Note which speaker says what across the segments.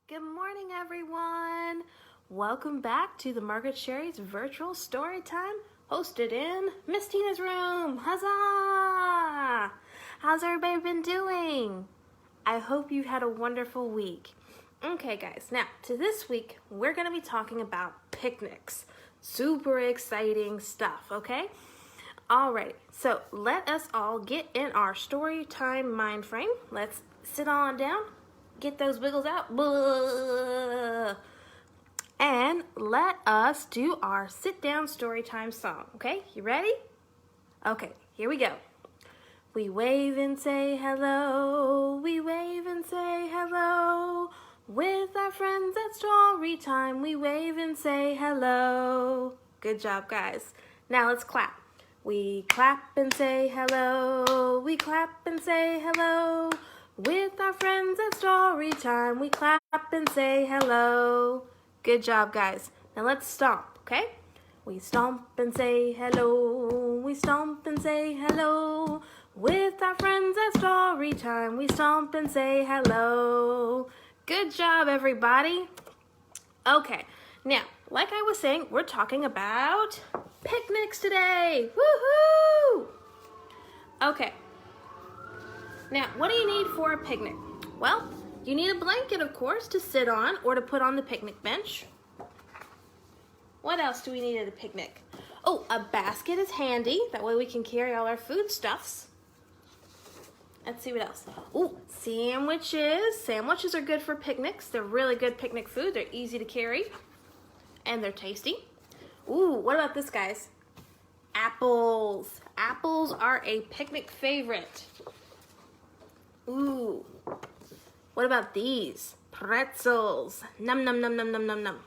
Speaker 1: Good morning, everyone. Welcome back to the Margaret Sherry's virtual story time, hosted in Miss Tina's room. Huzzah! How's everybody been doing? I hope you had a wonderful week. Okay, guys, now to this week, we're going to be talking about picnics. Super exciting stuff, okay? Alrighty, so let us all get in our story time mind frame. Let's sit on down. Get those wiggles out. Blah. And let us do our sit down story time song. Okay, you ready? Okay, here we go. We wave and say hello. We wave and say hello. With our friends at story time, we wave and say hello. Good job, guys. Now let's clap. We clap and say hello. We clap and say hello. With our friends at story time, we clap and say hello. Good job, guys. Now let's stomp, okay? We stomp and say hello. We stomp and say hello. With our friends at story time, we stomp and say hello. Good job, everybody. Okay, now, like I was saying, we're talking about picnics today. Woohoo! Okay. Now, what do you need for a picnic? Well, you need a blanket, of course, to sit on or to put on the picnic bench. What else do we need at a picnic? Oh, a basket is handy. That way we can carry all our foodstuffs. Let's see what else. Oh, sandwiches. Sandwiches are good for picnics. They're really good picnic food. They're easy to carry, and they're tasty. Ooh, what about this, guys? Apples. Apples are a picnic favorite. Ooh, what about these? Pretzels. Num, num, num, num, num, num, num.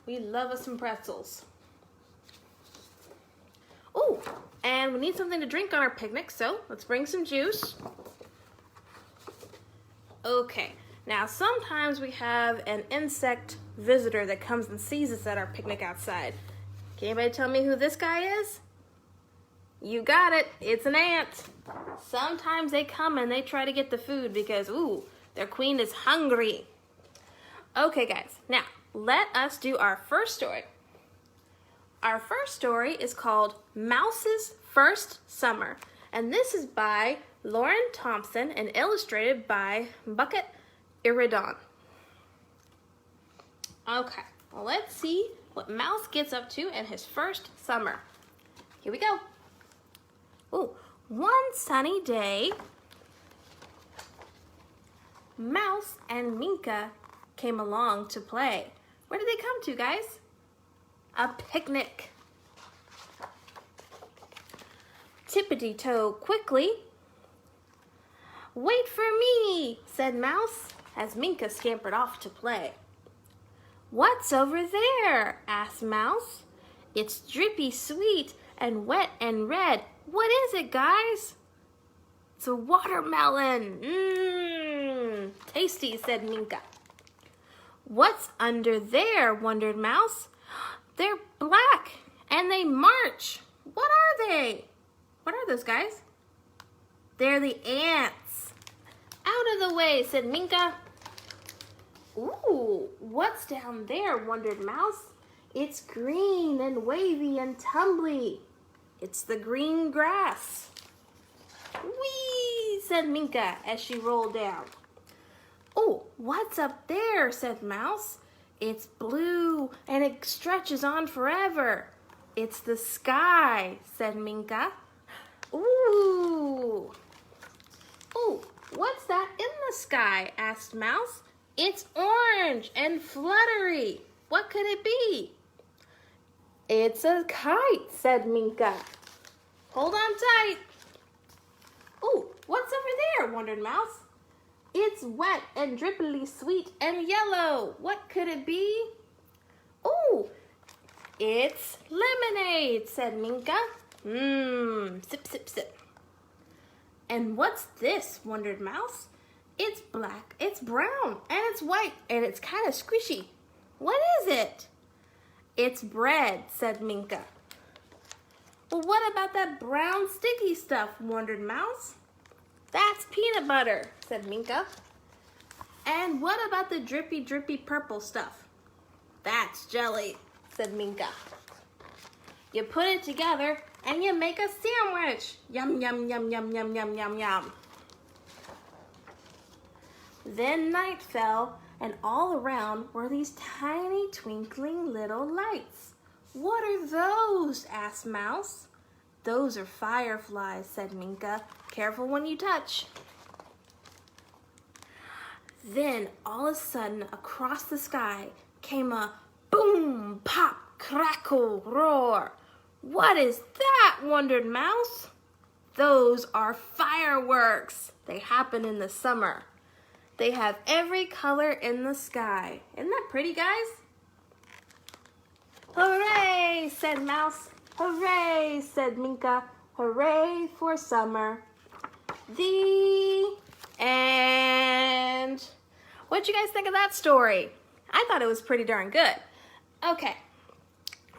Speaker 1: We love us some pretzels. Ooh, and we need something to drink on our picnic, so let's bring some juice. Okay, now sometimes we have an insect visitor that comes and sees us at our picnic outside. Can anybody tell me who this guy is? You got it, it's an ant. Sometimes they come and they try to get the food because, ooh, their queen is hungry. Okay, guys, now let us do our first story. Our first story is called Mouse's First Summer, and this is by Lauren Thompson and illustrated by Bucket Iridon. Okay, well, let's see what Mouse gets up to in his first summer. Here we go. Ooh, one sunny day, Mouse and Minka came along to play. Where did they come to, guys? A picnic. Tippity-toe quickly. Wait for me, said Mouse, as Minka scampered off to play. What's over there? Asked Mouse. It's drippy sweet and wet and red. What is it, guys? It's a watermelon. Tasty, said Minka. What's under there? Wondered Mouse. They're black and they march. What are they? What are those, guys? They're the ants. Out of the way, said Minka. Ooh, what's down there? Wondered Mouse. It's green and wavy and tumbly. It's the green grass. Whee, said Minka as she rolled down. Oh, what's up there? Said Mouse. It's blue and it stretches on forever. It's the sky, said Minka. Ooh. Ooh, what's that in the sky? Asked Mouse. It's orange and fluttery. What could it be? It's a kite, said Minka. Hold on tight. Ooh, what's over there? Wondered Mouse. It's wet and drippily sweet and yellow. What could it be? Ooh, it's lemonade, said Minka. Sip, sip, sip. And what's this? Wondered Mouse. It's black, it's brown, and it's white, and it's kind of squishy. What is it? It's bread, said Minka. Well, what about that brown sticky stuff? Wondered Mouse. That's peanut butter, said Minka. And what about the drippy, drippy purple stuff? That's jelly, said Minka. You put it together and you make a sandwich. Yum, yum, yum, yum, yum, yum, yum, yum. Then night fell, and all around were these tiny twinkling little lights. What are those? Asked Mouse. Those are fireflies, said Minka. Careful when you touch. Then all of a sudden across the sky came a boom, pop, crackle, roar. What is that? Wondered Mouse. Those are fireworks. They happen in the summer. They have every color in the sky. Isn't that pretty, guys? Hooray, said Mouse. Hooray, said Minka. Hooray for summer. The end. What'd you guys think of that story? I thought it was pretty darn good. Okay,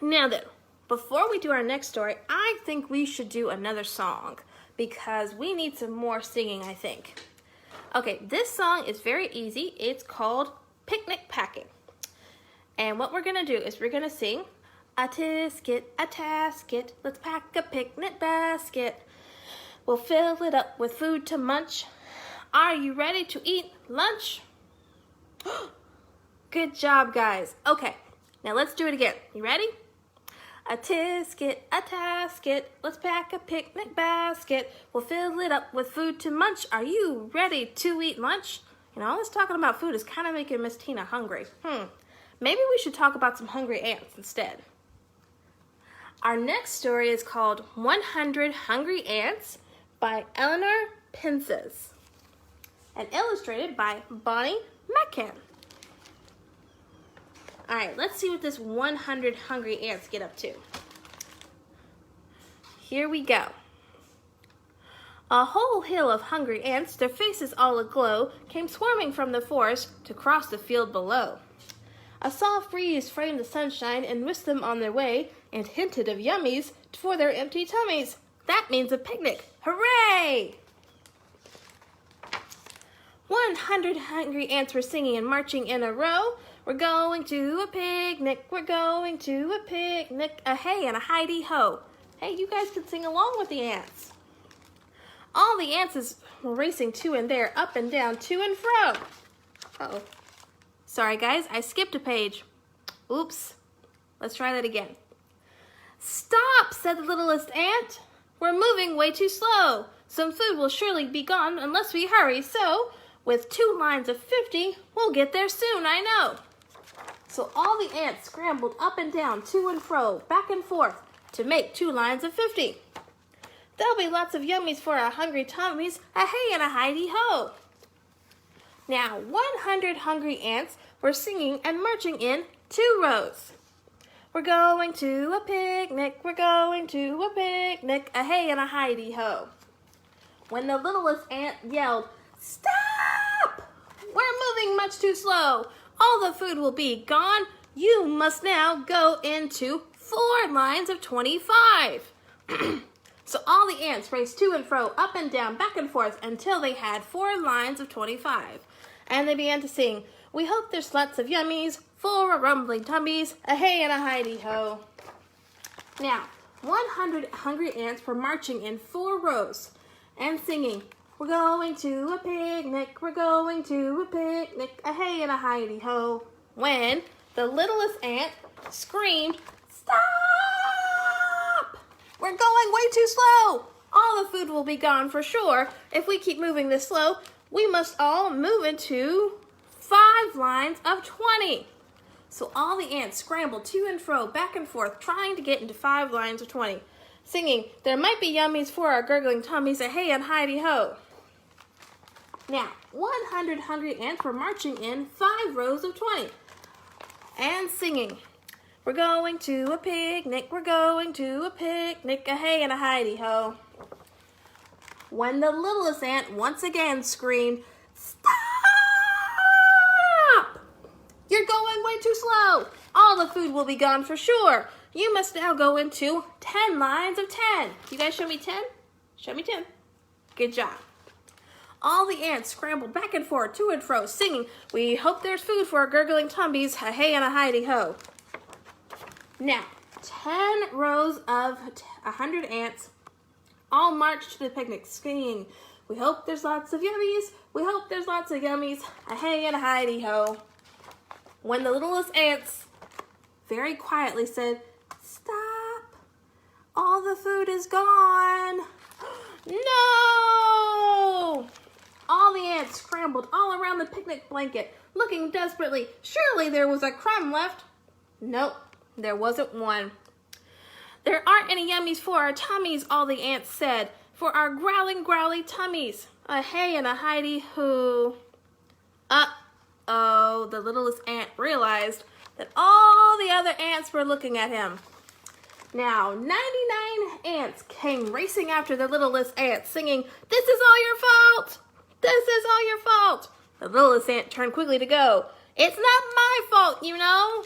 Speaker 1: now then, before we do our next story, I think we should do another song because we need some more singing, I think. Okay, this song is very easy. It's called Picnic Packing. And what we're gonna do is we're gonna sing a tisket, a tasket, let's pack a picnic basket. We'll fill it up with food to munch. Are you ready to eat lunch? Good job, guys. Okay, now let's do it again. You ready? A tisket, a tasket, let's pack a picnic basket. We'll fill it up with food to munch. Are you ready to eat lunch? You know, all this talking about food is kind of making Miss Tina hungry. Maybe we should talk about some hungry ants instead. Our next story is called 100 Hungry Ants by Eleanor Pences and illustrated by Bonnie Metcalf. All right, let's see what this 100 hungry ants get up to. Here we go. A whole hill of hungry ants, their faces all aglow, came swarming from the forest to cross the field below. A soft breeze framed the sunshine and whisked them on their way and hinted of yummies for their empty tummies. That means a picnic. Hooray! 100 hungry ants were singing and marching in a row. We're going to a picnic, we're going to a picnic, a hey and a hidey-ho. Hey, you guys can sing along with the ants. All the ants were racing to and there, up and down, to and fro. Uh-oh. Sorry, guys, I skipped a page. Oops. Let's try that again. Stop, said the littlest ant. We're moving way too slow. Some food will surely be gone unless we hurry, so with 2 lines of 50, we'll get there soon, I know. So all the ants scrambled up and down, to and fro, back and forth, to make 2 lines of 50. There'll be lots of yummies for our hungry tummies, a hey and a hidey-ho. Now, 100 hungry ants were singing and marching in 2 rows. We're going to a picnic, we're going to a picnic, a hey and a hidey-ho. When the littlest ant yelled, "Stop! We're moving much too slow. All the food will be gone. You must now go into 4 lines of 25. So all the ants raced to and fro, up and down, back and forth, until they had 4 lines of 25. And they began to sing, we hope there's lots of yummies for our rumbling tummies, a hey and a hidey-ho. Now, 100 hungry ants were marching in 4 rows and singing, we're going to a picnic, we're going to a picnic, a hey and a hidey-ho. When the littlest ant screamed, stop! We're going way too slow. All the food will be gone for sure. If we keep moving this slow, we must all move into 5 lines of 20. So all the ants scrambled to and fro, back and forth, trying to get into 5 lines of 20, singing, there might be yummies for our gurgling tummies, a hey and hidey-ho. Now, 100 hungry ants were marching in 5 rows of 20 and singing, we're going to a picnic, we're going to a picnic, a hey and a hidey-ho. When the littlest ant once again screamed, stop! You're going way too slow. All the food will be gone for sure. You must now go into 10 lines of 10. You guys show me 10? Show me 10. Good job. All the ants scrambled back and forth, to and fro, singing, "We hope there's food for our gurgling tummies, a hey and a hidey-ho." Now, 10 rows of 100 ants all marched to the picnic, singing, "We hope there's lots of yummies, we hope there's lots of yummies, a hey and a hidey-ho." When the littlest ants very quietly said, "Stop, all the food is gone." No! All the ants scrambled all around the picnic blanket, looking desperately. Surely there was a crumb left. Nope, there wasn't one. "There aren't any yummies for our tummies," all the ants said. "For our growling, growly tummies, a hey and a hidey-ho." Uh-oh, the littlest ant realized that all the other ants were looking at him. Now, 99 ants came racing after the littlest ant, singing, "This is all your fault! This is all your fault!" The littlest ant turned quickly to go. "It's not my fault, you know."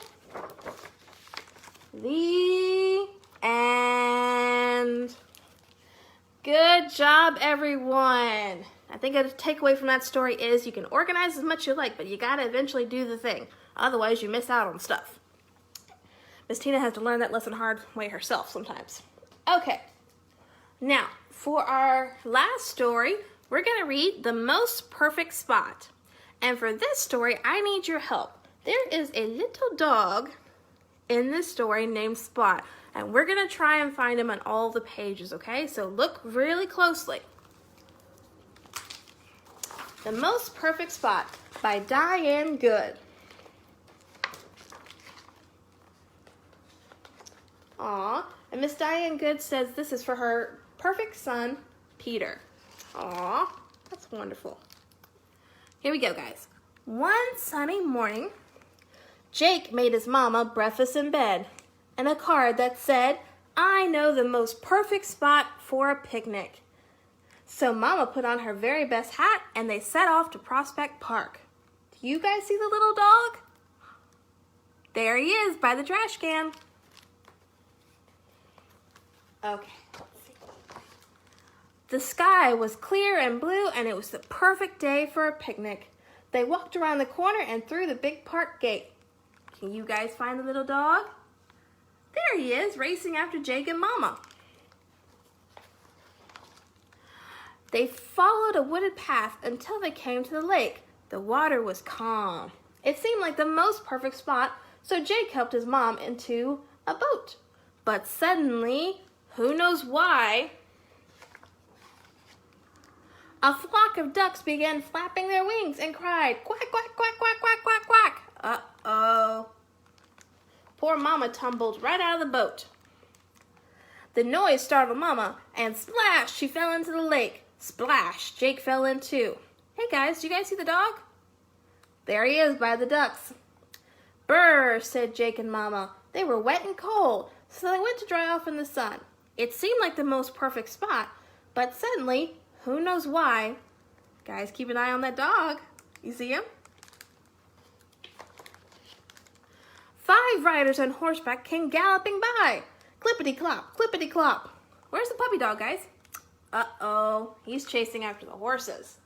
Speaker 1: The end. Good job, everyone. I think a takeaway from that story is you can organize as much as you like, but you gotta eventually do the thing. Otherwise, you miss out on stuff. Miss Tina has to learn that lesson hard way herself sometimes. Okay, now for our last story, we're going to read The Most Perfect Spot. And for this story, I need your help. There is a little dog in this story named Spot, and we're going to try and find him on all the pages, okay? So look really closely. The Most Perfect Spot by Diane Good. Aw, and Miss Diane Good says this is for her perfect son, Peter. Aw, that's wonderful. Here we go, guys. One sunny morning, Jake made his mama breakfast in bed and a card that said, "I know the most perfect spot for a picnic." So Mama put on her very best hat and they set off to Prospect Park. Do you guys see the little dog? There he is by the trash can. Okay, let's see. The sky was clear and blue, and it was the perfect day for a picnic. They walked around the corner and through the big park gate. Can you guys find the little dog? There he is, racing after Jake and Mama. They followed a wooded path until they came to the lake. The water was calm. It seemed like the most perfect spot, so Jake helped his mom into a boat. But suddenly, who knows why, a flock of ducks began flapping their wings and cried, "Quack, quack, quack, quack, quack, quack, quack." Uh-oh. Poor Mama tumbled right out of the boat. The noise startled Mama, and splash, she fell into the lake. Splash, Jake fell in too. Hey guys, do you guys see the dog? There he is by the ducks. "Brr," said Jake and Mama. They were wet and cold, so they went to dry off in the sun. It seemed like the most perfect spot, but suddenly, who knows why, guys, keep an eye on that dog. You see him? 5 riders on horseback came galloping by. Clippity-clop, clippity-clop. Where's the puppy dog, guys? Uh-oh, he's chasing after the horses.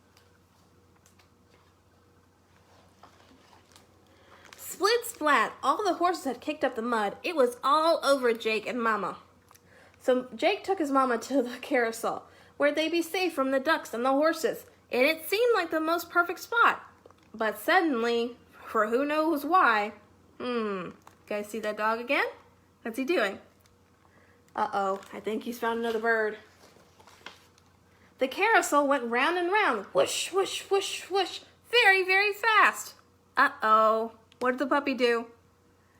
Speaker 1: Split splat, all the horses had kicked up the mud. It was all over Jake and Mama. So Jake took his mama to the carousel, where they'd be safe from the ducks and the horses, and it seemed like the most perfect spot. But suddenly, for who knows why, guys see that dog again? What's he doing? Uh-oh, I think he's found another bird. The carousel went round and round, whoosh, whoosh, whoosh, whoosh, very, very fast. Uh-oh, what did the puppy do?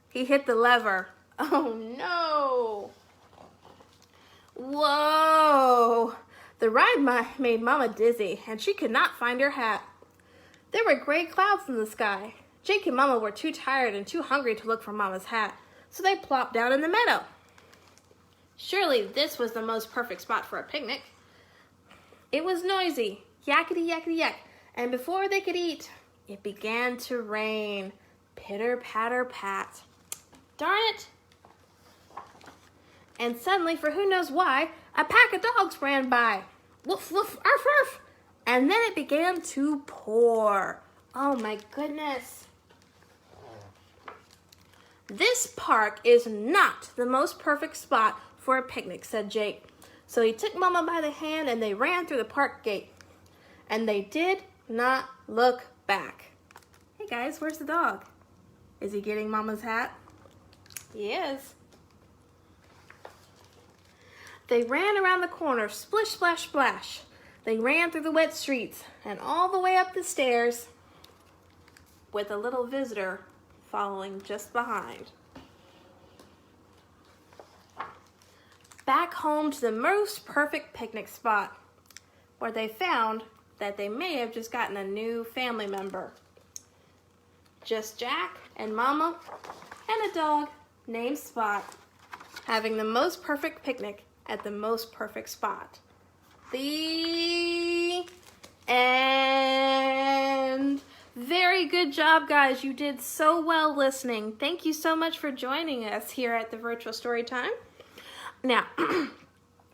Speaker 1: He hit the lever. Oh no! Whoa! The ride made Mama dizzy, and she could not find her hat. There were gray clouds in the sky. Jake and Mama were too tired and too hungry to look for Mama's hat, so they plopped down in the meadow. Surely this was the most perfect spot for a picnic. It was noisy, yakety yakety yak, and before they could eat, it began to rain. Pitter patter pat. Darn it! And suddenly, for who knows why, a pack of dogs ran by. Woof woof, arf arf! And then it began to pour. Oh my goodness. This park is not the most perfect spot for a picnic, said Jake. So he took Mama by the hand and they ran through the park gate. And they did not look back. Hey guys, where's the dog? Is he getting Mama's hat? He is. They ran around the corner, splish, splash, splash. They ran through the wet streets and all the way up the stairs with a little visitor following just behind. Back home to the most perfect picnic spot, where they found that they may have just gotten a new family member. Just Jack and Mama and a dog named Spot having the most perfect picnic at the most perfect spot. The end. Very good job, guys. You did so well listening. Thank you so much for joining us here at the Virtual Storytime. Now,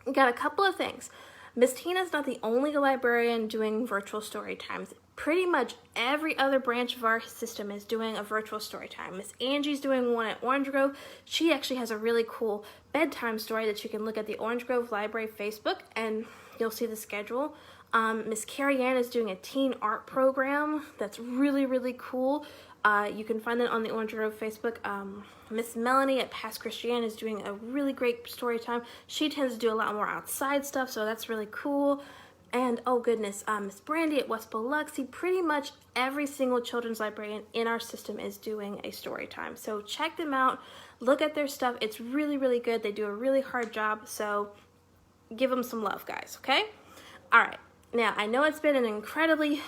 Speaker 1: we got a couple of things. Miss Tina's not the only librarian doing virtual story times. Pretty much every other branch of our system is doing a virtual story time. Miss Angie's doing one at Orange Grove. She actually has a really cool bedtime story that you can look at the Orange Grove Library Facebook and you'll see the schedule. Miss Carrie Ann is doing a teen art program that's really, really cool. You can find that on the Orange Grove Facebook. Miss Melanie at Past Christian is doing a really great story time. She tends to do a lot more outside stuff, so that's really cool. And oh goodness, Miss Brandy at West Biloxi, pretty much every single children's librarian in our system is doing a story time. So check them out, look at their stuff. It's really, really good. They do a really hard job, so give them some love, guys, okay? All right, now I know it's been an incredibly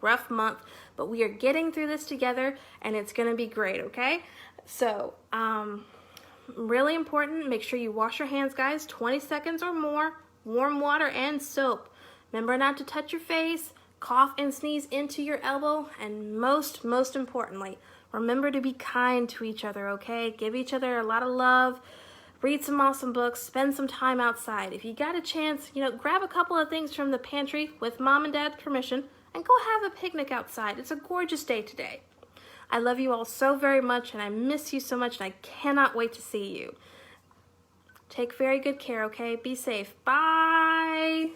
Speaker 1: rough month, but we are getting through this together and it's gonna be great, okay? So, really important, make sure you wash your hands, guys, 20 seconds or more, warm water and soap. Remember not to touch your face, cough and sneeze into your elbow, and most importantly, remember to be kind to each other, okay? Give each other a lot of love, read some awesome books, spend some time outside. If you got a chance, grab a couple of things from the pantry with Mom and Dad's permission and go have a picnic outside. It's a gorgeous day today. I love you all so very much and I miss you so much and I cannot wait to see you. Take very good care, okay? Be safe. Bye!